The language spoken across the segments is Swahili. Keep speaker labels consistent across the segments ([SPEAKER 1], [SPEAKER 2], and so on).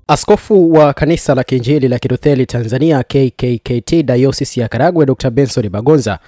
[SPEAKER 1] Askofu wa Kanisa la Kiinjili la Kilutheri Tanzania KKKT Dayosisi ya Karagwe Dr. Benson Bagonza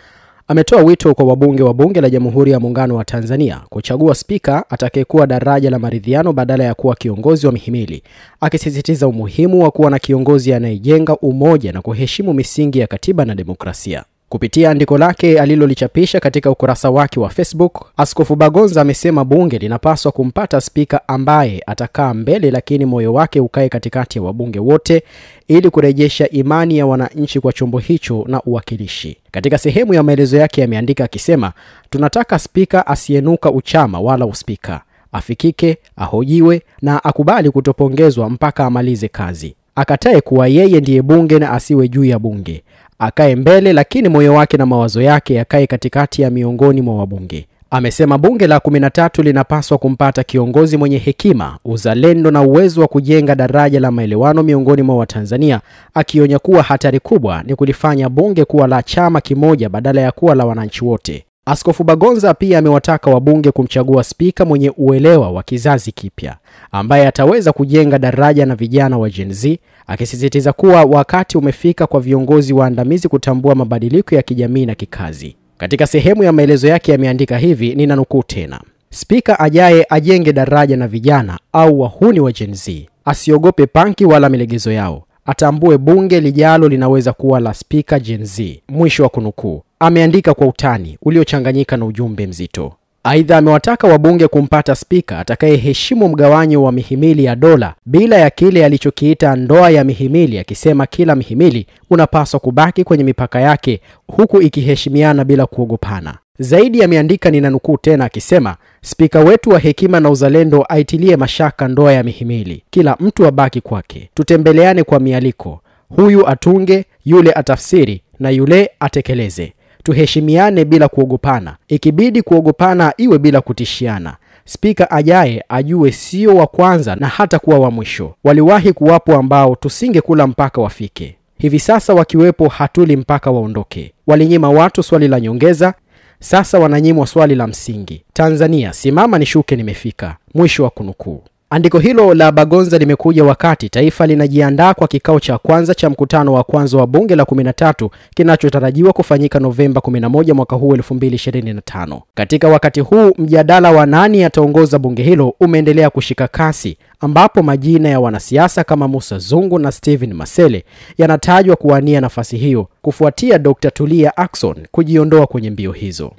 [SPEAKER 1] ametoa wito kwa wabunge wa Bunge la Jamhuri ya Muungano wa Tanzania kuchagua spika atakayekuwa daraja la maridhiano badala ya kuwa kiongozi wa mihimili, akisisitiza umuhimu wa kuwa na kiongozi anayejenga umoja na kuheshimu misingi ya katiba na demokrasia. Kupitia andiko lake alilolichapisha katika ukurasa wake wa Facebook, Askofu Bagonza amesema bunge linapaswa kumpata spika ambaye atakaa mbele lakini moyo wake ukae katikati ya wabunge wote ili kurejesha imani ya wananchi kwa chombo hicho na uwakilishi. Katika sehemu ya maelezo yake ameandika akisema, tunataka spika asienuka uchama wala uspika, afikike, ahojiwe na akubali kutopongezwa mpaka amalize kazi. Akatae kuwa yeye ndiye bunge na asiwe juu ya bunge. Akae mbele lakini moyo wake na mawazo yake yakae katikati ya miongoni mwa wabunge. Amesema bunge la 13 linapaswa kumpata kiongozi mwenye hekima, uzalendo na uwezo wa kujenga daraja la maelewano miongoni mwa Watanzania, akionya kuwa hatari kubwa ni kulifanya bunge kuwa la chama kimoja badala ya kuwa la wananchi wote. Askofu Bagonza pia amewataka wabunge kumchagua spika mwenye uelewa wa kizazi kipya, ambaye ataweza kujenga daraja na vijana wa Gen Z, akisisitiza kuwa wakati umefika kwa viongozi waandamizi kutambua mabadiliko ya kijamii na kikazi. Katika sehemu ya maelezo yake ameandika hivi, ninanukuu tena: spika ajaye ajenge daraja na vijana au wahuni wa Gen Z, asiogope panki wala milegezo yao, atambue bunge lijalo linaweza kuwa la spika Gen Z, mwisho wa kunukuu. Ameandika kwa utani uliochanganyika na ujumbe mzito. Aidha amewataka wabunge kumpata spika atakayeheshimu mgawanyo wa mihimili ya dola bila ya kile alichokiita ndoa ya mihimili, akisema kila mihimili unapaswa kubaki kwenye mipaka yake huku ikiheshimiana bila kuogopana. Zaidi ameandika, ninanukuu tena akisema, spika wetu wa hekima na uzalendo aitilie mashaka ndoa ya mihimili, kila mtu abaki kwake, tutembeleane kwa mialiko, huyu atunge, yule atafsiri na yule atekeleze. Tuheshimiane bila kuogopana, ikibidi kuogopana iwe bila kutishiana. Spika ajaye ajue sio wa kwanza na hata kuwa wa mwisho. Waliwahi kuwapo ambao tusingekula mpaka wafike. Hivi sasa wakiwepo hatuli mpaka waondoke. Walinyima watu swali la nyongeza, sasa wananyimwa swali la msingi. Tanzania, simama nishuke nimefika. Mwisho wa kunukuu. Andiko hilo la Bagonza limekuja wakati taifa linajiandaa kwa kikao cha kwanza cha mkutano wa kwanza wa bunge la 13 kinachotarajiwa kufanyika Novemba 11 mwaka huu 2025. Katika wakati huu mjadala wa nani ataongoza bunge hilo umeendelea kushika kasi, ambapo majina ya wanasiasa kama Musa Zungu na Steven Masele yanatajwa kuwania nafasi hiyo kufuatia Dr. Tulia Ackson kujiondoa kwenye mbio hizo.